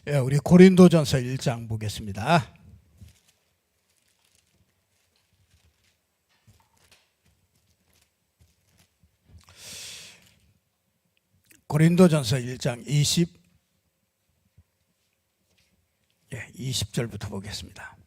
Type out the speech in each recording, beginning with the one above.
예, 우리 고린도전서 1장 보겠습니다. 고린도전서 1장 20절부터 보겠습니다.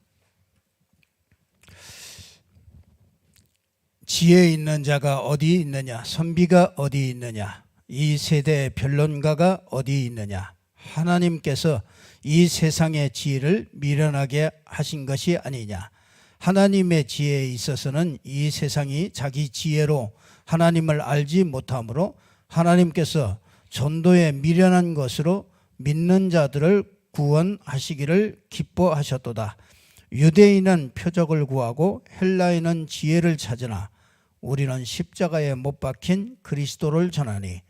지혜 있는 자가 어디 있느냐? 선비가 어디 있느냐? 이 세대의 변론가가 어디 있느냐? 하나님께서 이 세상의 지혜를 미련하게 하신 것이 아니냐? 하나님의 지혜에 있어서는 이 세상이 자기 지혜로 하나님을 알지 못하므로 하나님께서 전도에 미련한 것으로 믿는 자들을 구원하시기를 기뻐하셨도다. 유대인은 표적을 구하고 헬라인은 지혜를 찾으나 우리는 십자가에 못 박힌 그리스도를 전하니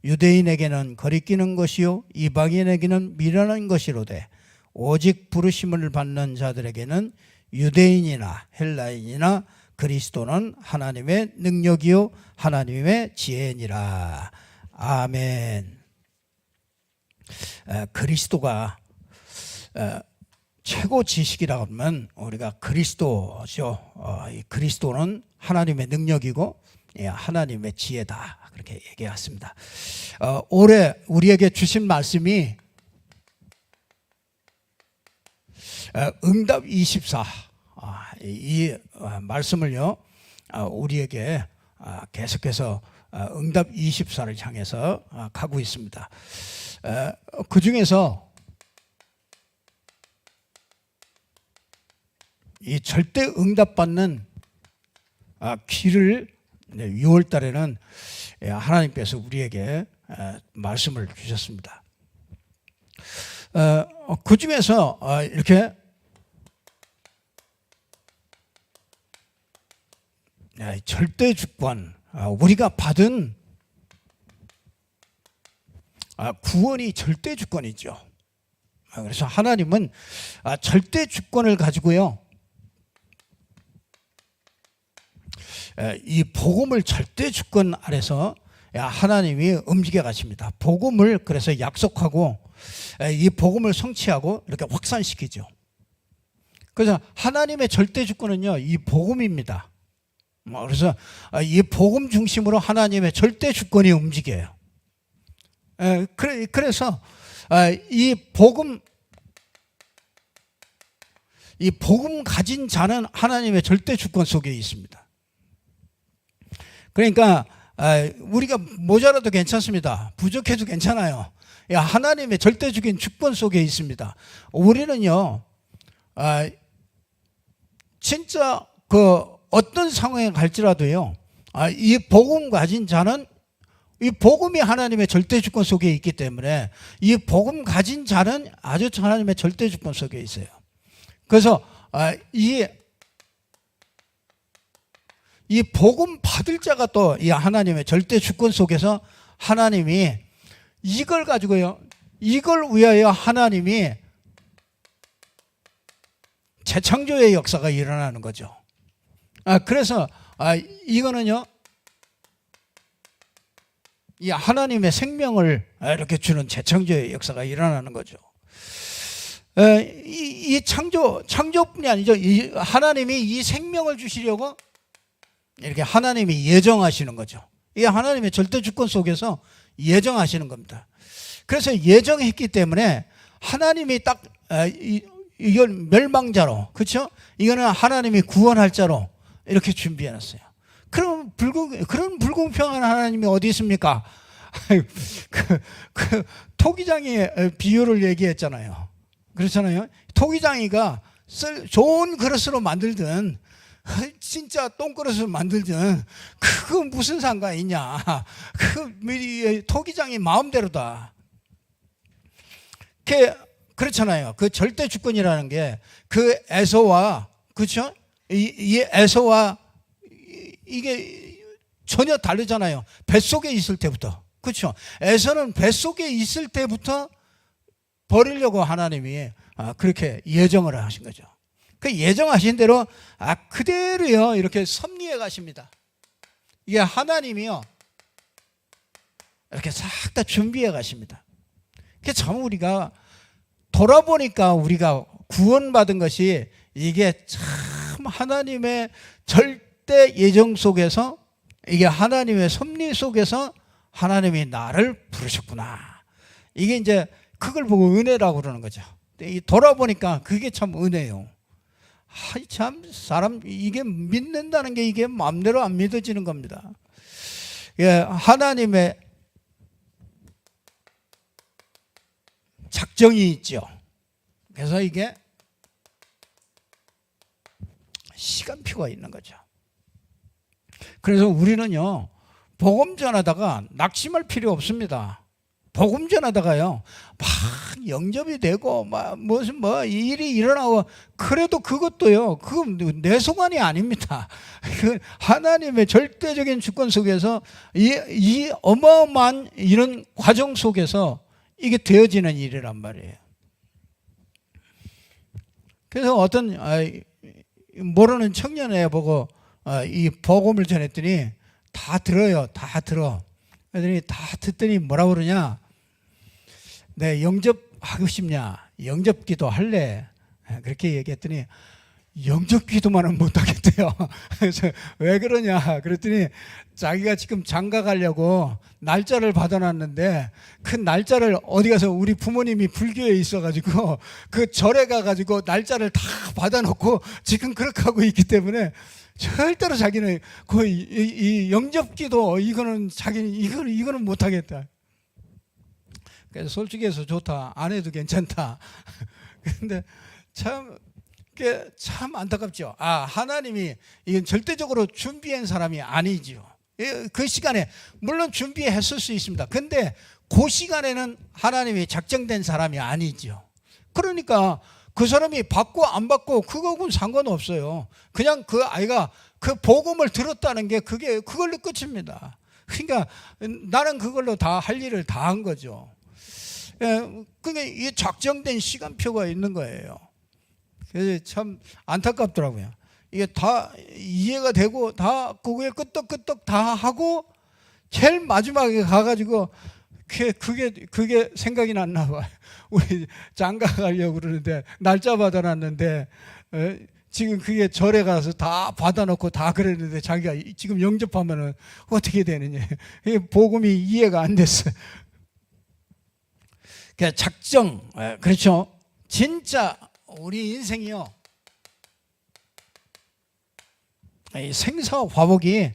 유대인에게는 거리끼는 것이요 이방인에게는 미련한 것이로되 오직 부르심을 받는 자들에게는 유대인이나 헬라인이나 그리스도는 하나님의 능력이요 하나님의 지혜니라. 아멘. 그리스도가 최고 지식이라고 하면 우리가 그리스도죠. 이 그리스도는 하나님의 능력이고 하나님의 지혜다, 그렇게 얘기했습니다. 올해 우리에게 주신 말씀이 응답 24. 이 말씀을요 우리에게 계속해서 응답 24를 향해서 가고 있습니다. 그 중에서 이 절대 응답받는 길을 6월 달에는 하나님께서 우리에게 말씀을 주셨습니다. 그 중에서 이렇게 절대 주권, 우리가 받은 구원이 절대 주권이죠. 그래서 하나님은 절대 주권을 가지고요 이 복음을 절대 주권 아래서 하나님이 움직여 가십니다. 복음을 그래서 약속하고 이 복음을 성취하고 이렇게 확산시키죠. 그래서 하나님의 절대 주권은요 이 복음입니다. 그래서 이 복음 중심으로 하나님의 절대 주권이 움직여요. 그래서 이 복음 가진 자는 하나님의 절대 주권 속에 있습니다. 그러니까 우리가 모자라도 괜찮습니다. 부족해도 괜찮아요. 하나님의 절대적인 주권 속에 있습니다. 우리는요 진짜 그 어떤 상황에 갈지라도요 이 복음 가진 자는 이 복음이 하나님의 절대 주권 속에 있기 때문에 이 복음 가진 자는 아주 하나님의 절대 주권 속에 있어요. 그래서 이 복음 받을 자가 또 이 하나님의 절대 주권 속에서 하나님이 이걸 가지고요 이걸 위하여 하나님이 재창조의 역사가 일어나는 거죠. 그래서 이거는요 이 하나님의 생명을 이렇게 주는 재창조의 역사가 일어나는 거죠. 이 창조뿐이 아니죠. 하나님이 이 생명을 주시려고 이렇게 하나님이 예정하시는 거죠. 이 하나님의 절대 주권 속에서 예정하시는 겁니다. 그래서 예정했기 때문에 하나님이 딱 이건 멸망자로, 그렇죠? 이거는 하나님이 구원할 자로 이렇게 준비해놨어요. 그럼 그런 불공평한 하나님이 어디 있습니까? 그 토기장의 비유를 얘기했잖아요. 그렇잖아요. 토기장이가 좋은 그릇으로 만들든 진짜 똥그릇을 만들든 그거 무슨 상관이 있냐. 그 토기장이 마음대로다. 그렇잖아요. 그 절대 주권이라는 게 그 에서와, 그렇죠? 이 에서와 이게 전혀 다르잖아요. 뱃속에 있을 때부터. 그렇죠? 에서는 뱃속에 있을 때부터 버리려고 하나님이 그렇게 예정을 하신 거죠. 그 예정하신 대로 그대로요 이렇게 섭리해 가십니다. 이게 하나님이요 이렇게 싹 다 준비해 가십니다. 그게 참 우리가 돌아보니까 우리가 구원받은 것이 이게 참 하나님의 절대 예정 속에서, 이게 하나님의 섭리 속에서 하나님이 나를 부르셨구나. 이게 이제 그걸 보고 은혜라고 그러는 거죠. 돌아보니까 그게 참 은혜예요. 참 사람 이게 믿는다는 게 이게 마음대로 안 믿어지는 겁니다. 예, 하나님의 작정이 있죠. 그래서 이게 시간표가 있는 거죠. 그래서 우리는요, 복음 전하다가 낙심할 필요 없습니다. 복음 전하다가요, 막 영접이 되고, 막 무슨 일이 일어나고, 그래도 그것도요, 그건 내 소관이 아닙니다. 그 하나님의 절대적인 주권 속에서 이 어마어마한 이런 과정 속에서 이게 되어지는 일이란 말이에요. 그래서 어떤 모르는 청년애 보고 이 복음을 전했더니 다 들어요. 다 들어. 그랬더니 다 듣더니 뭐라 그러냐? 내 영접하고 싶냐? 영접기도 할래? 그렇게 얘기했더니 영접기도만은 못하겠대요. 그래서 왜 그러냐? 그랬더니 자기가 지금 장가 가려고 날짜를 받아놨는데 그 날짜를 어디 가서 우리 부모님이 불교에 있어가지고 그 절에 가가지고 날짜를 다 받아놓고 지금 그렇게 하고 있기 때문에 절대로 자기는 거의 이 영접기도 이거는 자기는 이거는 못하겠다. 그래서 솔직히 해서 좋다. 안 해도 괜찮다. 근데 참 안타깝죠. 하나님이 이건 절대적으로 준비한 사람이 아니죠. 그 시간에 물론 준비했을 수 있습니다. 근데 그 시간에는 하나님이 작정된 사람이 아니죠. 그러니까 그 사람이 받고 안 받고 그거하고는 상관없어요. 그냥 그 아이가 그 복음을 들었다는 게 그걸로 끝입니다. 그러니까 나는 그걸로 다 할 일을 다 한 거죠. 그게 이 작정된 시간표가 있는 거예요. 그래서 참 안타깝더라고요. 이게 다 이해가 되고 다 그게 끄떡끄떡 다 하고 제일 마지막에 가가지고 그게 생각이 났나 봐요. 우리 장가 가려고 그러는데 날짜 받아놨는데 지금 그게 절에 가서 다 받아놓고 다 그랬는데 자기가 지금 영접하면은 어떻게 되느냐. 복음이 이해가 안 됐어요. 그러니까 작정, 그렇죠. 진짜 우리 인생이요, 이 생사화복이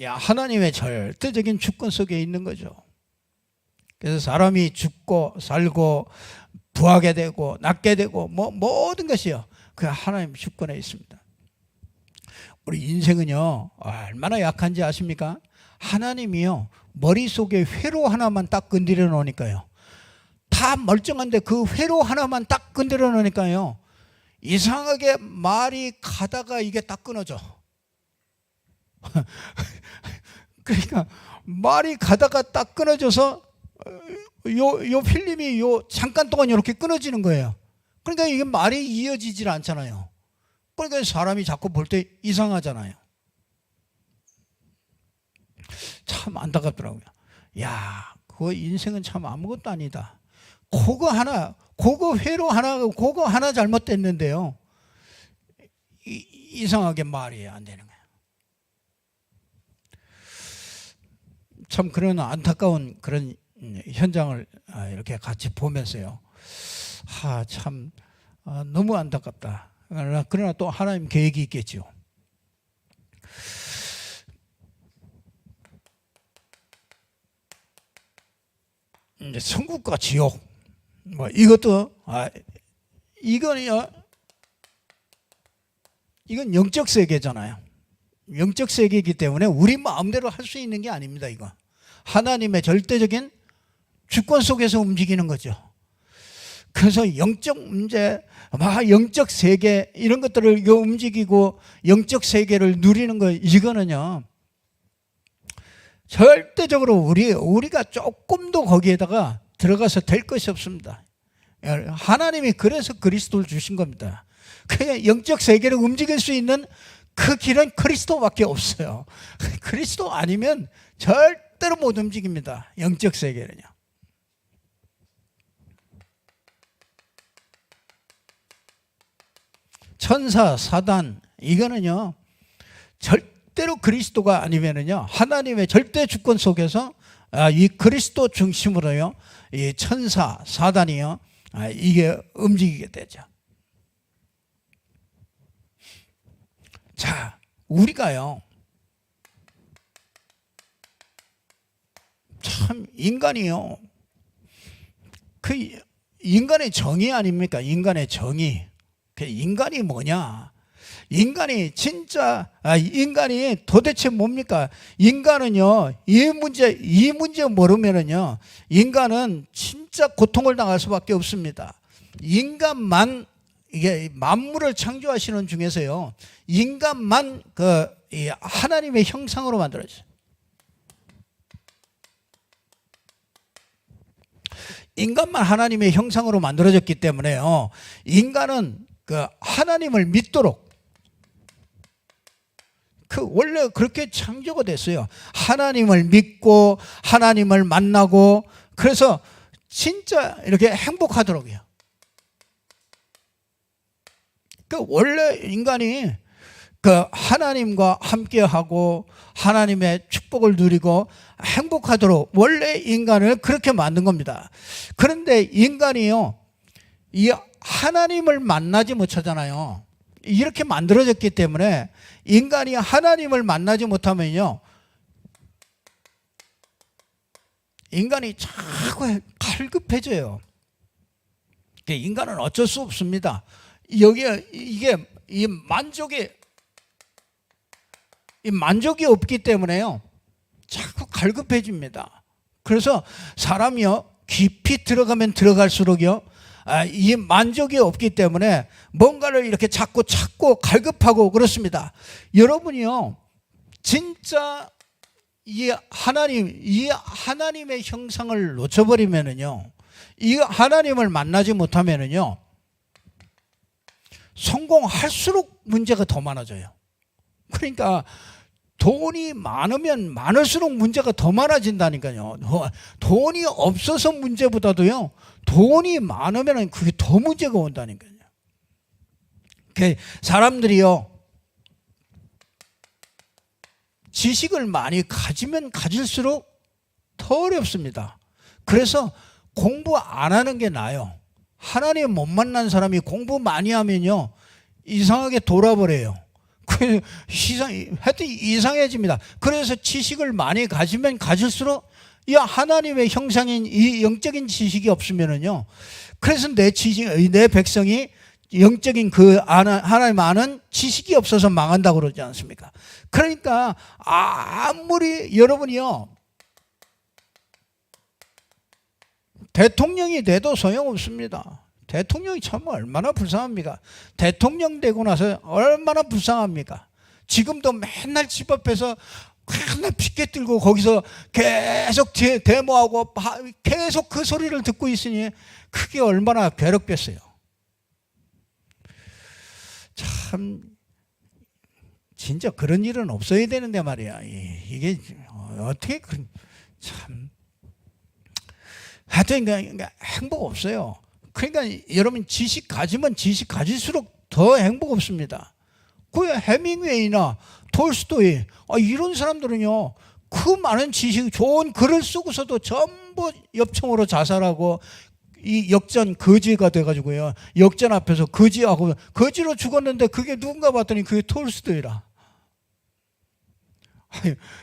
하나님의 절대적인 주권 속에 있는 거죠. 그래서 사람이 죽고 살고 부하게 되고 낫게 되고 모든 것이요, 그 하나님 주권에 있습니다. 우리 인생은요 얼마나 약한지 아십니까? 하나님이요 머릿속에 회로 하나만 딱 건드려 놓으니까요, 다 멀쩡한데 그 회로 하나만 딱 건드려 놓으니까요 이상하게 말이 가다가 이게 딱 끊어져. 그러니까 말이 가다가 딱 끊어져서 요 필름이 잠깐 동안 이렇게 끊어지는 거예요. 그러니까 이게 말이 이어지질 않잖아요. 그러니까 사람이 자꾸 볼 때 이상하잖아요. 참 안타깝더라고요. 그 인생은 참 아무것도 아니다. 그거 회로 하나, 그거 하나 잘못됐는데요, 이상하게 말이 안 되는 거예요. 참 그런 안타까운 그런 현장을 이렇게 같이 보면서요, 참 너무 안타깝다. 그러나 또 하나님 계획이 있겠죠. 이제 천국과 지옥, 이것도 이건 영적 세계잖아요. 영적 세계이기 때문에 우리 마음대로 할 수 있는 게 아닙니다. 이거 하나님의 절대적인 주권 속에서 움직이는 거죠. 그래서 영적 문제, 영적 세계 이런 것들을 움직이고 영적 세계를 누리는 거, 이거는요 절대적으로 우리가 조금도 거기에다가 들어가서 될 것이 없습니다. 하나님이 그래서 그리스도를 주신 겁니다. 그냥 영적 세계를 움직일 수 있는 그 길은 그리스도밖에 없어요. 그리스도 아니면 절대로 못 움직입니다. 영적 세계는요. 천사, 사단, 이거는요, 절대로 그리스도가 아니면은요, 하나님의 절대 주권 속에서 이 그리스도 중심으로요, 이 천사, 사단이요, 이게 움직이게 되죠. 자, 우리가요, 참, 인간이요, 그 인간의 정의 아닙니까? 인간의 정의. 그 인간이 뭐냐? 인간이 진짜 인간이 도대체 뭡니까? 인간은요, 이 문제 모르면은요, 인간은 진짜 고통을 당할 수밖에 없습니다. 인간만, 이게 만물을 창조하시는 중에서요, 인간만 이 하나님의 형상으로 만들어졌어요. 인간만 하나님의 형상으로 만들어졌기 때문에요, 인간은 하나님을 믿도록, 원래 그렇게 창조가 됐어요. 하나님을 믿고 하나님을 만나고, 그래서 진짜 이렇게 행복하도록요. 원래 인간이 하나님과 함께하고 하나님의 축복을 누리고 행복하도록 원래 인간을 그렇게 만든 겁니다. 그런데 인간이요, 이 하나님을 만나지 못하잖아요. 이렇게 만들어졌기 때문에 인간이 하나님을 만나지 못하면요, 인간이 자꾸 갈급해져요. 인간은 어쩔 수 없습니다. 이 만족이 없기 때문에요, 자꾸 갈급해집니다. 그래서 사람이요, 깊이 들어가면 들어갈수록요, 이 만족이 없기 때문에 뭔가를 이렇게 자꾸 찾고 갈급하고 그렇습니다. 여러분이요, 진짜 이 하나님의 형상을 놓쳐버리면은요, 이 하나님을 만나지 못하면은요, 성공할수록 문제가 더 많아져요. 그러니까 돈이 많으면 많을수록 문제가 더 많아진다니까요. 돈이 없어서 문제보다도요, 돈이 많으면 그게 더 문제가 온다니까요. 사람들이요, 지식을 많이 가지면 가질수록 더 어렵습니다. 그래서 공부 안 하는 게 나아요. 하나님 못 만난 사람이 공부 많이 하면요, 이상하게 돌아버려요. 하여튼 이상해집니다. 그래서 지식을 많이 가지면 가질수록 이 하나님의 형상인 이 영적인 지식이 없으면은요, 그래서 내 백성이 영적인 하나님 아는 지식이 없어서 망한다고 그러지 않습니까? 그러니까 아무리 여러분이요, 대통령이 돼도 소용없습니다. 대통령이 참 얼마나 불쌍합니까? 대통령 되고 나서 얼마나 불쌍합니까? 지금도 맨날 집 앞에서 맨날 피켓 들고 거기서 계속 데모하고 계속 그 소리를 듣고 있으니 그게 얼마나 괴롭겠어요. 참 진짜 그런 일은 없어야 되는데 말이야. 이게 어떻게 참 하여튼 그러니까 행복 없어요. 그러니까 여러분 지식 가지면 지식 가질수록 더 행복 없습니다. 그 해밍웨이나 톨스토이 이런 사람들은요, 그 많은 지식, 좋은 글을 쓰고서도 전부 엽청으로 자살하고 이 역전 거지가 돼가지고요, 역전 앞에서 거지하고 거지로 죽었는데 그게 누군가 봤더니 그게 톨스토이라.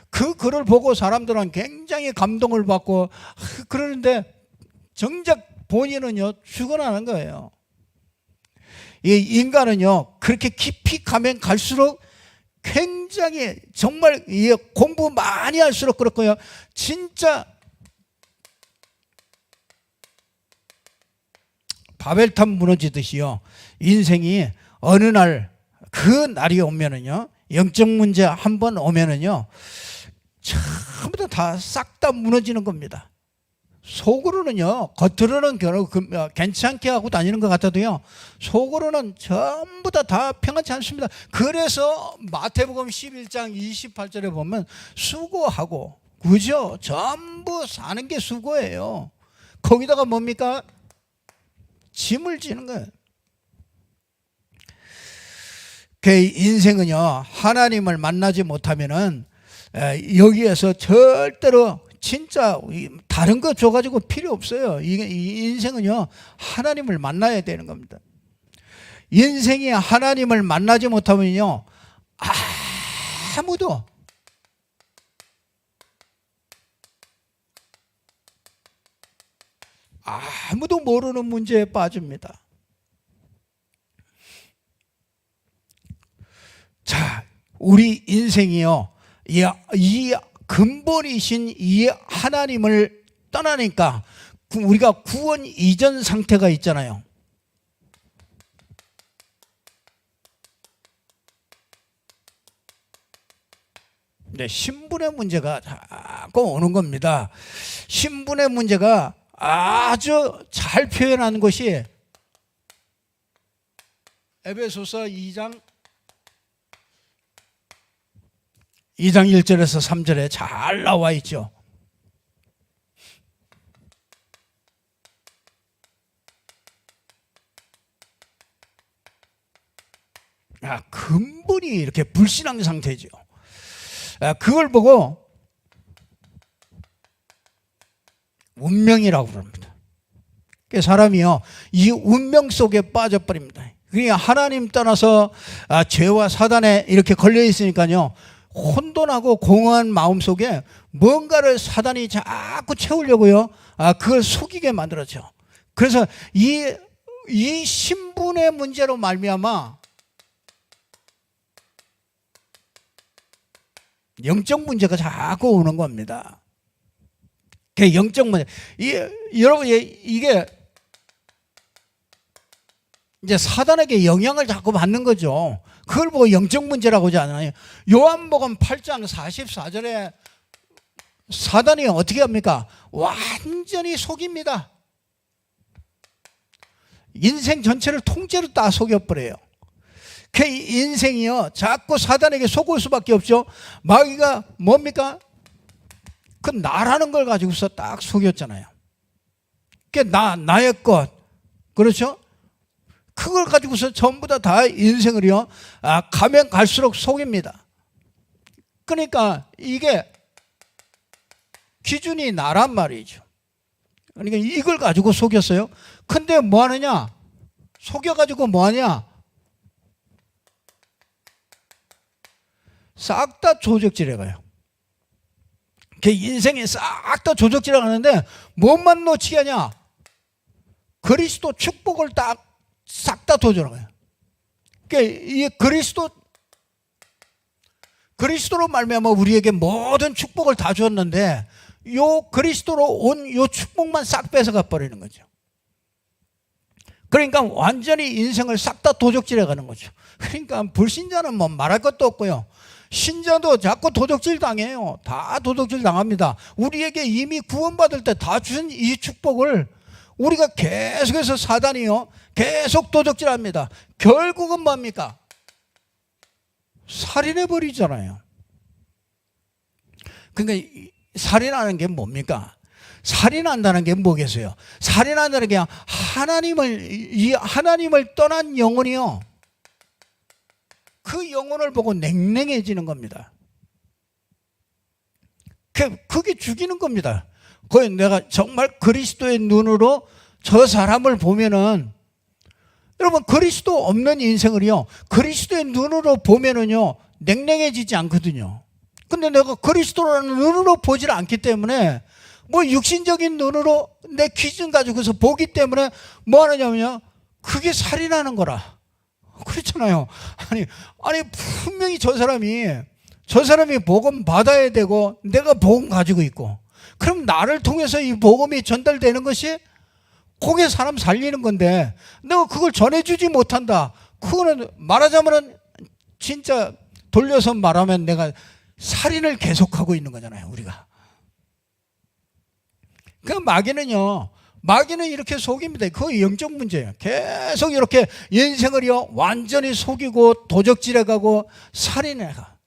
그 글을 보고 사람들은 굉장히 감동을 받고 그러는데 정작 본인은요, 죽어나는 거예요. 이 인간은요, 그렇게 깊이 가면 갈수록 굉장히 정말 공부 많이 할수록 그렇고요, 진짜 바벨탑 무너지듯이요, 인생이 어느 날 그 날이 오면은요, 영적 문제 한번 오면은요, 전부 다 싹 다 무너지는 겁니다. 속으로는요, 겉으로는 괜찮게 하고 다니는 것 같아도요, 속으로는 전부 다 평안치 않습니다. 그래서 마태복음 11장 28절에 보면 수고하고, 그죠? 전부 사는 게 수고예요. 거기다가 뭡니까? 짐을 지는 거예요. 그 인생은요, 하나님을 만나지 못하면은 여기에서 절대로 진짜 다른 거 줘가지고 필요 없어요. 이 인생은요, 하나님을 만나야 되는 겁니다. 인생이 하나님을 만나지 못하면요, 아무도 모르는 문제에 빠집니다. 자, 우리 인생이요, 이 근본이신 이 하나님을 떠나니까 우리가 구원 이전 상태가 있잖아요. 네, 신분의 문제가 자꾸 오는 겁니다. 신분의 문제가 아주 잘 표현한 것이 에베소서 2장 1절에서 3절에 잘 나와 있죠. 근본이 이렇게 불신앙 상태죠. 그걸 보고 운명이라고 그럽니다. 사람이요, 이 운명 속에 빠져버립니다. 그러니까 하나님 떠나서 죄와 사단에 이렇게 걸려 있으니까요, 혼돈하고 공허한 마음 속에 뭔가를 사단이 자꾸 채우려고요, 그걸 속이게 만들었죠. 그래서 이 신분의 문제로 말미암아 영적 문제가 자꾸 오는 겁니다. 그 영적 문제, 여러분, 이게 이제 사단에게 영향을 자꾸 받는 거죠. 그걸 보고 영적 문제라고 하지 않아요. 요한복음 8장 44절에 사단이 어떻게 합니까? 완전히 속입니다. 인생 전체를 통째로 다 속여버려요. 그 인생이요, 자꾸 사단에게 속을 수밖에 없죠. 마귀가 뭡니까? 그 나라는 걸 가지고서 딱 속였잖아요. 그게 나의 것, 그렇죠? 그걸 가지고서 전부 다 인생을요, 가면 갈수록 속입니다. 그러니까 이게 기준이 나란 말이죠. 그러니까 이걸 가지고 속였어요. 근데 뭐 하느냐? 속여가지고 뭐 하냐? 싹 다 조적질해 가요. 그 인생에 싹 다 조적질해 가는데 뭐만 놓치게 하냐? 그리스도 축복을 싹 다 도전해요. 이 그리스도로 말미암아 우리에게 모든 축복을 다 주었는데 요 그리스도로 온 요 축복만 싹 뺏어가 버리는 거죠. 그러니까 완전히 인생을 싹 다 도적질해 가는 거죠. 그러니까 불신자는 뭐 말할 것도 없고요, 신자도 자꾸 도적질 당해요. 다 도적질 당합니다. 우리에게 이미 구원받을 때 다 주신 이 축복을 우리가 계속해서 사단이요, 계속 도적질합니다. 결국은 뭡니까? 살인해버리잖아요. 그러니까 살인하는 게 뭡니까? 살인한다는 게 뭐겠어요? 살인한다는 게 하나님을 떠난 영혼이요, 그 영혼을 보고 냉랭해지는 겁니다. 그게 죽이는 겁니다. 거의 내가 정말 그리스도의 눈으로 저 사람을 보면은, 여러분, 그리스도 없는 인생을요, 그리스도의 눈으로 보면은요, 냉랭해지지 않거든요. 근데 내가 그리스도라는 눈으로 보질 않기 때문에, 뭐 육신적인 눈으로 내 기준 가지고서 보기 때문에 뭐 하느냐면요, 그게 살인하는 거라. 그렇잖아요. 아니 분명히 저 사람이 복음 받아야 되고 내가 복음 가지고 있고, 그럼 나를 통해서 이 복음이 전달되는 것이 그게 사람 살리는 건데 내가 그걸 전해주지 못한다. 그거는 말하자면 진짜 돌려서 말하면 내가 살인을 계속하고 있는 거잖아요, 우리가. 그 마귀는 이렇게 속입니다. 그거 영적 문제예요. 계속 이렇게 인생을요 완전히 속이고 도적질해가고 살인해가.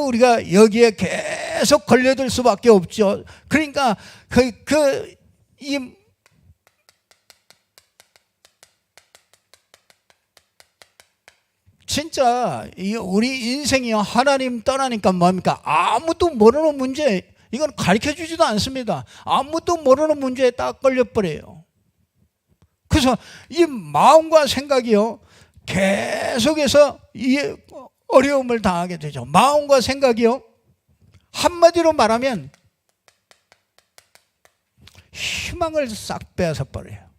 우리가 여기에 계속 걸려들 수밖에 없죠. 그러니까 진짜 우리 인생이요 하나님 떠나니까 뭡니까? 아무도 모르는 문제. 이건 가르쳐주지도 않습니다. 아무도 모르는 문제에 딱 걸려버려요. 그래서 이 마음과 생각이요 계속해서 이 어려움을 당하게 되죠. 마음과 생각이요 한마디로 말하면 희망을 싹 빼앗아 버려요.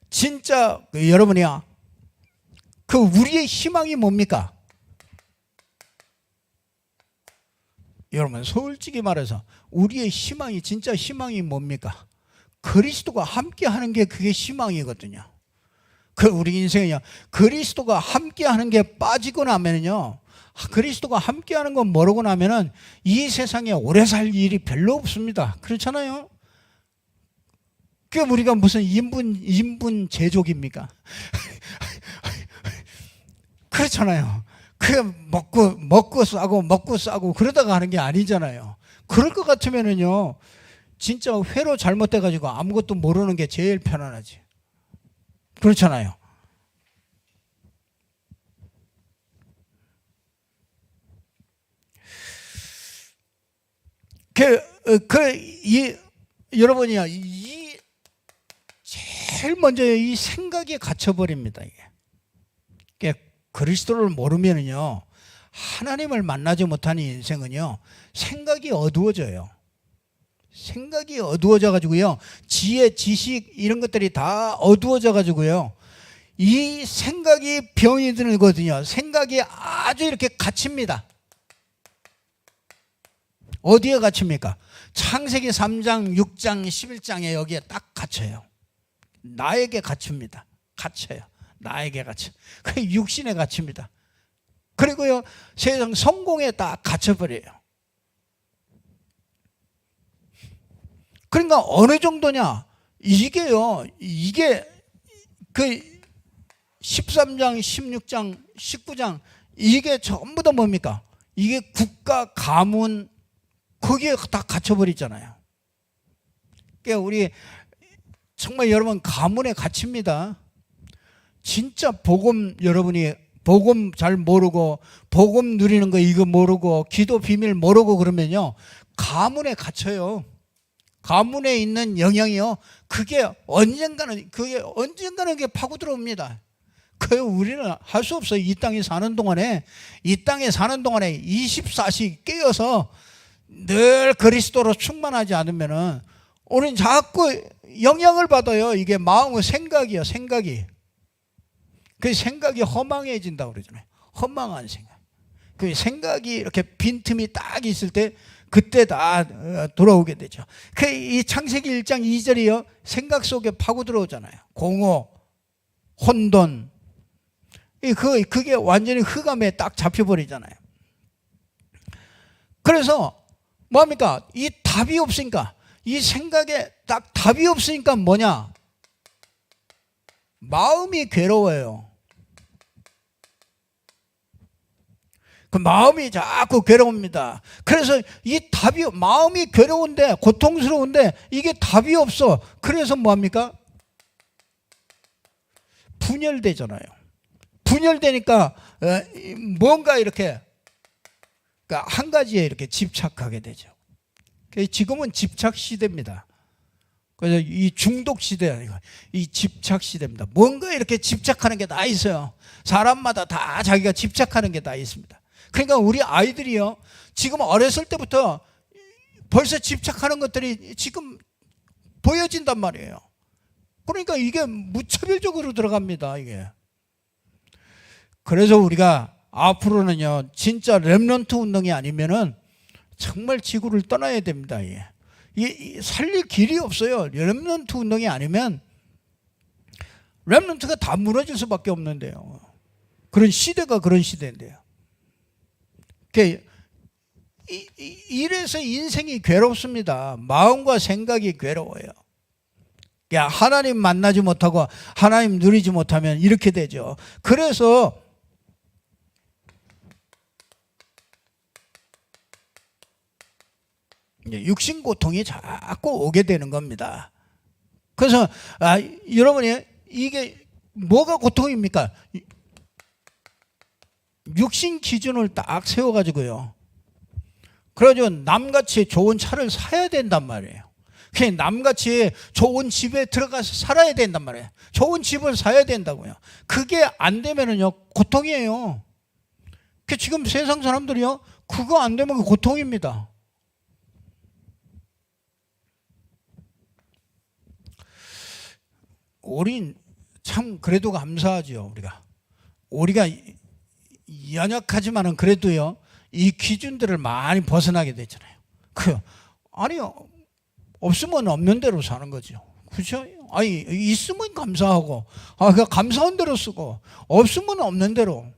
진짜 여러분이야 우리의 희망이 뭡니까? 여러분 솔직히 말해서 우리의 희망이 진짜 희망이 뭡니까? 그리스도가 함께하는 게 그게 희망이거든요. 우리 인생은요 그리스도가 함께하는 게 빠지고 나면요 그리스도가 함께하는 건 모르고 나면은 이 세상에 오래 살 일이 별로 없습니다. 그렇잖아요. 우리가 무슨 인분 제족입니까? 그렇잖아요. 먹고 싸고 그러다가 하는 게 아니잖아요. 그럴 것 같으면은요 진짜 회로 잘못돼가지고 아무것도 모르는 게 제일 편안하지. 그렇잖아요. 여러분이요 제일 먼저 이 생각에 갇혀버립니다. 이게 그리스도를 모르면은요 하나님을 만나지 못하는 인생은요 생각이 어두워져요. 생각이 어두워져 가지고요 지혜, 지식 이런 것들이 다 어두워져 가지고요 이 생각이 병이 들거든요. 생각이 아주 이렇게 갇힙니다. 어디에 갇힙니까? 창세기 3장, 6장, 11장에 여기에 딱 갇혀요. 나에게 갇힙니다. 갇혀요. 나에게 갇혀. 그 육신에 갇힙니다. 그리고요 세상 성공에 딱 갇혀버려요. 그러니까 어느 정도냐 이게 그 13장 16장 19장 이게 전부 다 뭡니까? 이게 국가 가문 거기에 다 갇혀버리잖아요. 그러니까 우리 정말 여러분 가문에 갇힙니다. 진짜 여러분이 복음 잘 모르고 복음 누리는 거 이거 모르고 기도 비밀 모르고 그러면요 가문에 갇혀요. 가문에 있는 영향이요 그게 언젠가는 그게 파고 들어옵니다. 우리는 할 수 없어요. 이 땅에 사는 동안에 24시 깨어서 늘 그리스도로 충만하지 않으면은 우리는 자꾸 영향을 받아요. 이게 마음의 생각이요 생각이. 그 생각이 허망해진다고 그러잖아요. 허망한 생각. 그 생각이 이렇게 빈틈이 딱 있을 때 그때 다 돌아오게 되죠. 이 창세기 1장 2절이요 생각 속에 파고 들어오잖아요. 공허, 혼돈. 그게 완전히 흑암에 딱 잡혀버리잖아요. 그래서 뭡니까? 이 답이 없으니까 이 생각에 딱 답이 없으니까 뭐냐? 마음이 괴로워요. 그 마음이 자꾸 괴로웁니다. 그래서 이 마음이 괴로운데 고통스러운데 이게 답이 없어. 그래서 뭐합니까? 분열되잖아요. 분열되니까 뭔가 이렇게 한 가지에 이렇게 집착하게 되죠. 지금은 집착 시대입니다. 그래서 이 중독 시대 아니고 이 집착 시대입니다. 뭔가 이렇게 집착하는 게 다 있어요. 사람마다 다 자기가 집착하는 게 다 있습니다. 그러니까 우리 아이들이요 지금 어렸을 때부터 벌써 집착하는 것들이 지금 보여진단 말이에요. 그러니까 이게 무차별적으로 들어갑니다. 이게. 그래서 우리가 앞으로는요 진짜 렘넌트 운동이 아니면은 정말 지구를 떠나야 됩니다. 이 살릴 길이 없어요. 렘넌트 운동이 아니면 렘넌트가 다 무너질 수밖에 없는데요. 그런 시대가 그런 시대인데요. 이래서 인생이 괴롭습니다. 마음과 생각이 괴로워요. 야, 하나님 만나지 못하고 하나님 누리지 못하면 이렇게 되죠. 그래서 육신 고통이 자꾸 오게 되는 겁니다. 그래서 여러분이 이게 뭐가 고통입니까? 육신 기준을 딱 세워가지고요. 그래가지고 남같이 좋은 차를 사야 된단 말이에요. 그냥 남같이 좋은 집에 들어가서 살아야 된단 말이에요. 좋은 집을 사야 된다고요. 그게 안 되면은요, 고통이에요. 지금 세상 사람들이요, 그거 안 되면 고통입니다. 우린 참 그래도 감사하죠. 우리가 연약하지만은 그래도요, 이 기준들을 많이 벗어나게 되잖아요. 아니요, 없으면 없는 대로 사는 거죠. 그렇죠? 아니, 있으면 감사하고, 감사한 대로 쓰고, 없으면 없는 대로.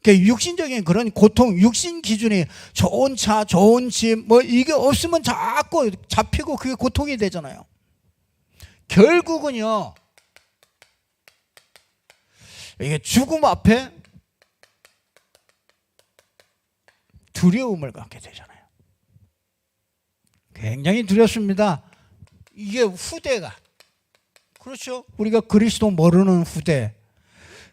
육신적인 그런 고통, 육신 기준이 좋은 차, 좋은 집, 이게 없으면 자꾸 잡히고 그게 고통이 되잖아요. 결국은요, 이게 죽음 앞에 두려움을 갖게 되잖아요. 굉장히 두렵습니다. 이게 후대가, 그렇죠? 우리가 그리스도 모르는 후대,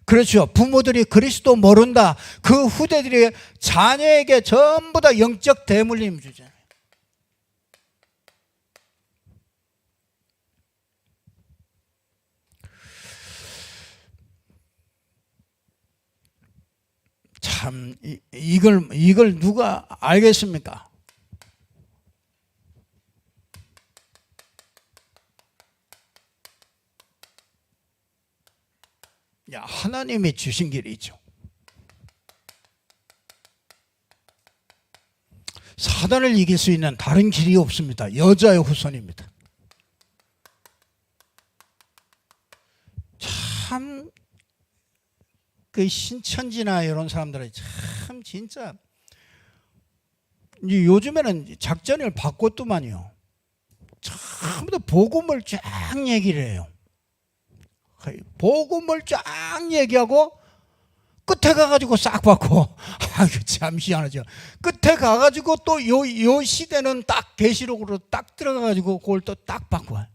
그렇죠? 부모들이 그리스도 모른다, 그 후대들이 자녀에게 전부 다 영적 대물림 주잖아요. 참, 이걸 누가 알겠습니까? 하나님이 주신 길이죠. 사단을 이길 수 있는 다른 길이 없습니다. 여자의 후손입니다. 참, 그 신천지나 이런 사람들은 참 진짜, 요즘에는 작전을 바꿨더만요. 전부 다 복음을 쫙 얘기를 해요. 복음을 쫙 얘기하고 끝에 가가지고 싹 바꿔. 참 희한하죠. 끝에 가가지고 또 요 시대는 딱 계시록으로 딱 들어가가지고 그걸 또 딱 바꿔.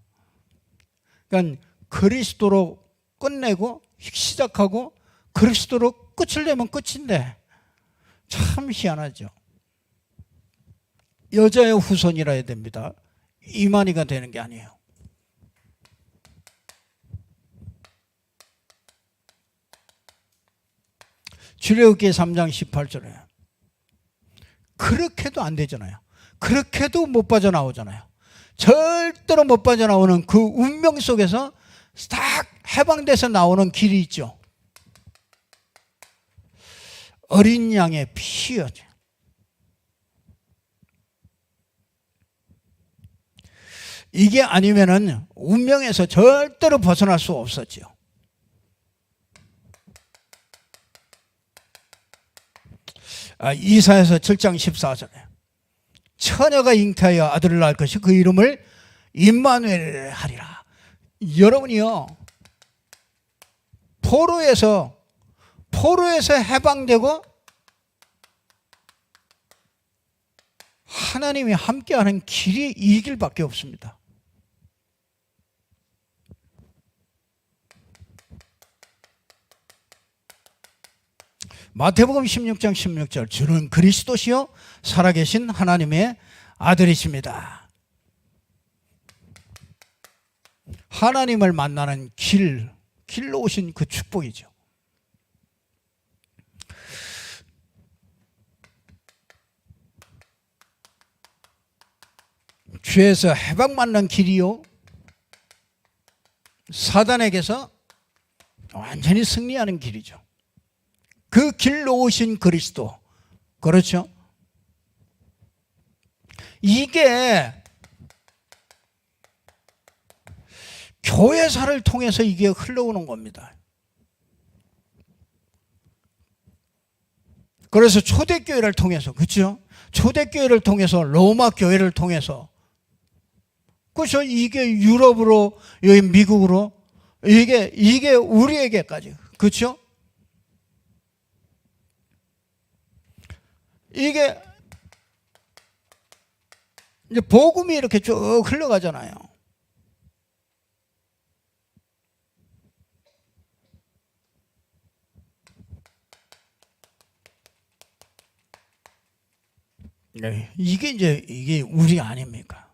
그러니까 그리스도로 끝내고 시작하고 그리스도로 끝을 내면 끝인데 참 희한하죠. 여자의 후손이라 해야 됩니다. 이만희가 되는 게 아니에요. 출애굽기 3장 18절에 그렇게도 안 되잖아요. 그렇게도 못 빠져나오잖아요. 절대로 못 빠져나오는 그 운명 속에서 딱 해방돼서 나오는 길이 있죠. 어린 양의 피였죠. 이게 아니면은 운명에서 절대로 벗어날 수 없었죠. 이사야서 7장 14절에 처녀가 잉태하여 아들을 낳을 것이 그 이름을 임마누엘 하리라. 여러분이요, 포로에서 해방되고 하나님이 함께하는 길이 이 길밖에 없습니다. 마태복음 16장 16절 주는 그리스도시요 살아계신 하나님의 아들이십니다. 하나님을 만나는 길로 오신 그 축복이죠. 죄에서 해방받는 길이요, 사단에게서 완전히 승리하는 길이죠. 그 길로 오신 그리스도, 그렇죠? 이게 교회사를 통해서 이게 흘러오는 겁니다. 그래서 초대교회를 통해서, 그렇죠? 초대교회를 통해서, 로마 교회를 통해서, 그렇죠? 이게 유럽으로, 여기 미국으로, 이게 우리에게까지, 그렇죠? 이게 이제 복음이 이렇게 쭉 흘러가잖아요. 네. 이게 우리 아닙니까?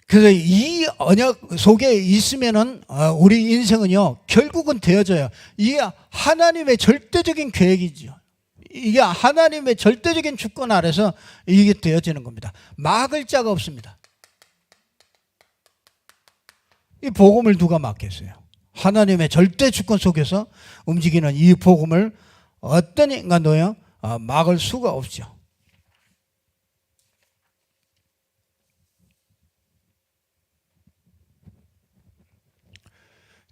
그래서 이 언약 속에 있으면은 우리 인생은요 결국은 되어져요. 이게 하나님의 절대적인 계획이죠. 이게 하나님의 절대적인 주권 아래서 이게 되어지는 겁니다. 막을 자가 없습니다. 이 복음을 누가 막겠어요? 하나님의 절대 주권 속에서 움직이는 이 복음을 어떤 인간도요 막을 수가 없죠.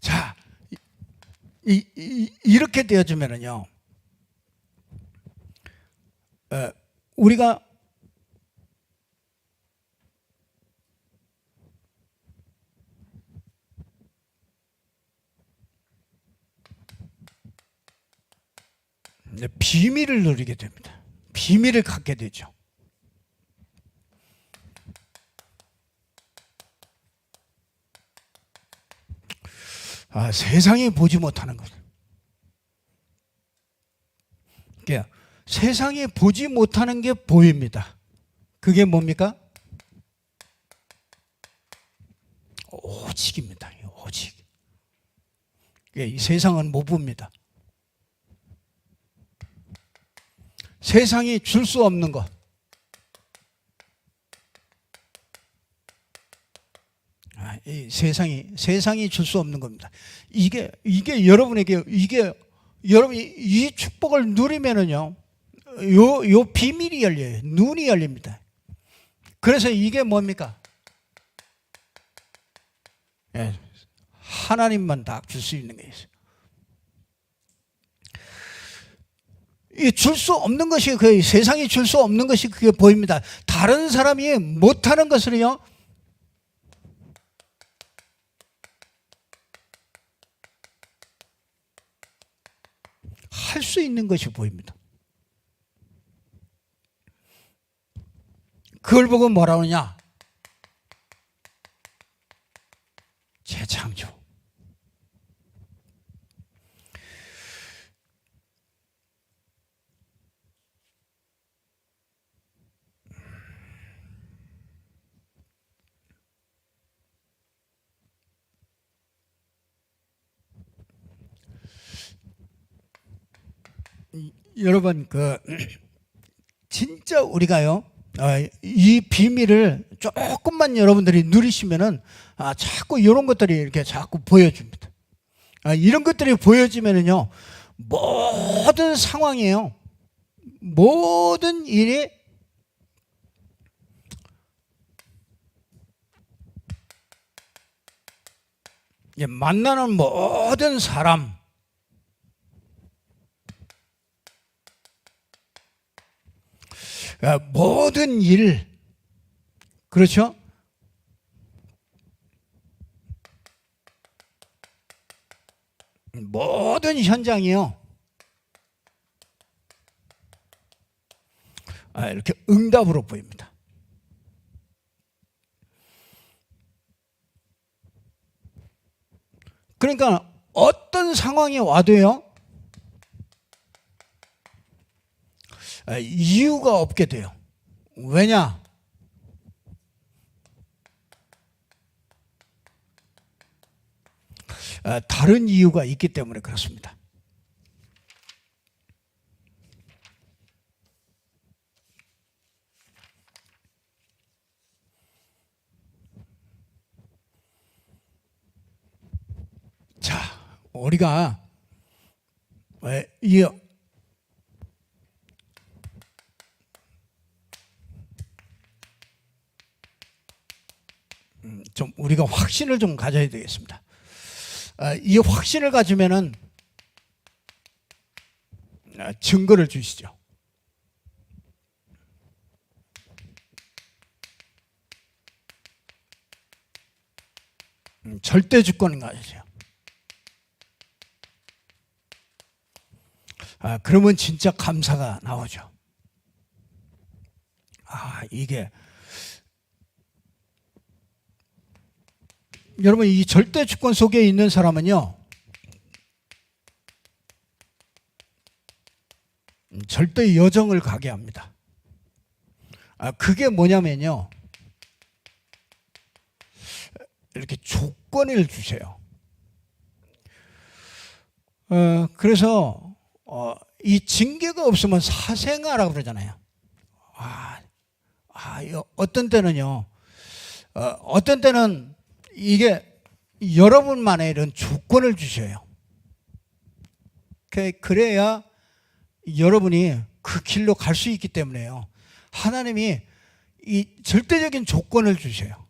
자, 이렇게 되어지면은요, 우리가 비밀을 누리게 됩니다. 비밀을 갖게 되죠. 세상이 보지 못하는 것. 그러니까 세상이 보지 못하는 게 보입니다. 그게 뭡니까? 오직입니다. 오직. 이 세상은 못 봅니다. 세상이 줄 수 없는 것. 이 세상이 줄 수 없는 겁니다. 이게 여러분에게 여러분이 이 축복을 누리면은요, 요 비밀이 열려요. 눈이 열립니다. 그래서 이게 뭡니까? 하나님만 다 줄 수 있는 게 있어요. 줄 수 없는 것이 세상이 줄 수 없는 것이 그게 보입니다. 다른 사람이 못하는 것을요, 할 수 있는 것이 보입니다. 그걸 보고 뭐라 그러냐? 재창조. 여러분 진짜 우리가요 이 비밀을 조금만 여러분들이 누리시면은 자꾸 이런 것들이 이렇게 자꾸 보여줍니다. 이런 것들이 보여지면은요 모든 상황이에요, 모든 일이 만나는 모든 사람, 모든 일, 그렇죠? 모든 현장이요 이렇게 응답으로 보입니다. 그러니까 어떤 상황이 와도요 이유가 없게 돼요. 왜냐? 다른 이유가 있기 때문에 그렇습니다. 자, 우리가 좀 우리가 확신을 좀 가져야 되겠습니다. 이 확신을 가지면은 증거를 주시죠. 절대 주권을 가지죠. 그러면 진짜 감사가 나오죠. 이게 여러분, 이 절대 주권 속에 있는 사람은요, 절대 여정을 가게 합니다. 그게 뭐냐면요, 이렇게 조건을 주세요. 그래서 이 징계가 없으면 사생아라고 그러잖아요. 어떤 때는요, 어떤 때는 이게 여러분만의 이런 조건을 주셔요. 그래야 여러분이 그 길로 갈 수 있기 때문에요. 하나님이 이 절대적인 조건을 주셔요.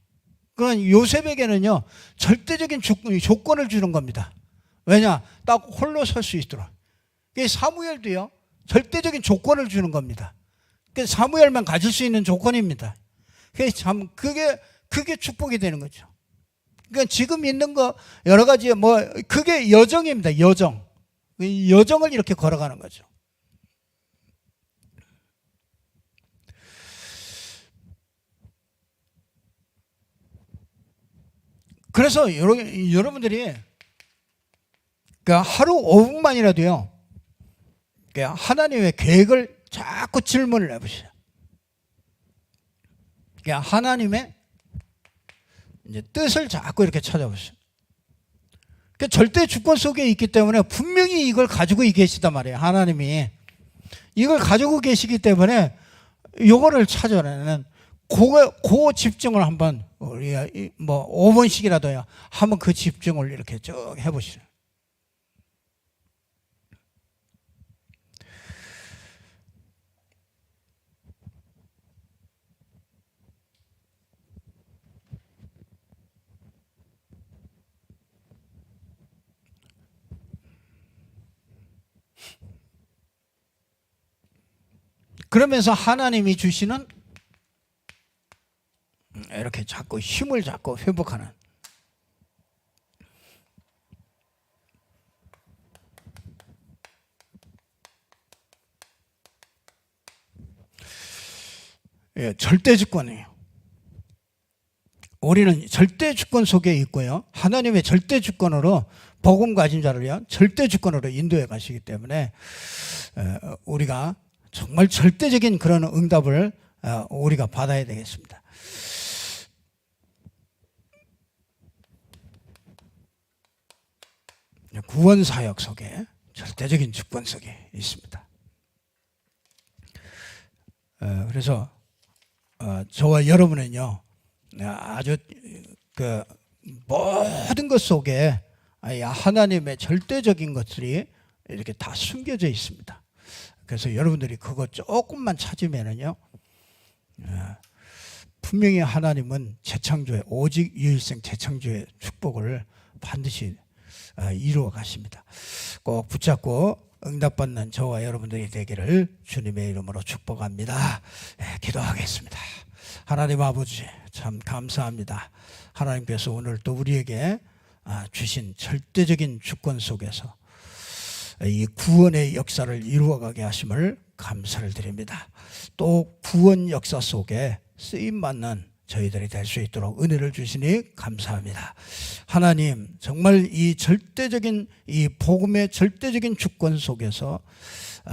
그러니까 요셉에게는요, 절대적인 조건을 주는 겁니다. 왜냐? 딱 홀로 설 수 있도록. 사무엘도요, 절대적인 조건을 주는 겁니다. 사무엘만 가질 수 있는 조건입니다. 그게 축복이 되는 거죠. 그러니까 지금 있는 거 여러 가지 그게 여정입니다. 여정. 여정을 이렇게 걸어가는 거죠. 그래서 여러분들이 하루 5분만이라도요, 하나님의 계획을 자꾸 질문을 해보세요. 하나님의 이제 뜻을 자꾸 이렇게 찾아보세요. 절대 주권 속에 있기 때문에 분명히 이걸 가지고 계시단 말이에요. 하나님이 이걸 가지고 계시기 때문에 이거를 찾아내는 그 집중을 한번 우리가 5번씩이라도요, 한번 그 집중을 이렇게 쭉 해보시죠. 그러면서 하나님이 주시는 이렇게 자꾸 힘을 자꾸 회복하는, 절대 주권이에요. 우리는 절대 주권 속에 있고요, 하나님의 절대 주권으로 복음 가진 자를요, 절대 주권으로 인도해 가시기 때문에 우리가 정말 절대적인 그런 응답을 우리가 받아야 되겠습니다. 구원사역 속에 절대적인 주권 속에 있습니다. 그래서 저와 여러분은요, 아주 모든 것 속에 하나님의 절대적인 것들이 이렇게 다 숨겨져 있습니다. 그래서 여러분들이 그거 조금만 찾으면은요, 분명히 하나님은 재창조의, 오직 유일생 재창조의 축복을 반드시 이루어 가십니다. 꼭 붙잡고 응답받는 저와 여러분들이 되기를 주님의 이름으로 축복합니다. 기도하겠습니다. 하나님 아버지, 참 감사합니다. 하나님께서 오늘 또 우리에게 주신 절대적인 주권 속에서 이 구원의 역사를 이루어가게 하심을 감사를 드립니다. 또 구원 역사 속에 쓰임받는 저희들이 될 수 있도록 은혜를 주시니 감사합니다. 하나님, 정말 이 절대적인, 이 복음의 절대적인 주권 속에서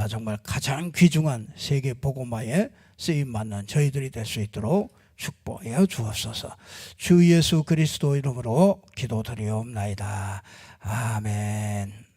정말 가장 귀중한 세계 복음화에 쓰임받는 저희들이 될 수 있도록 축복하여 주옵소서. 주 예수 그리스도 이름으로 기도드리옵나이다. 아멘.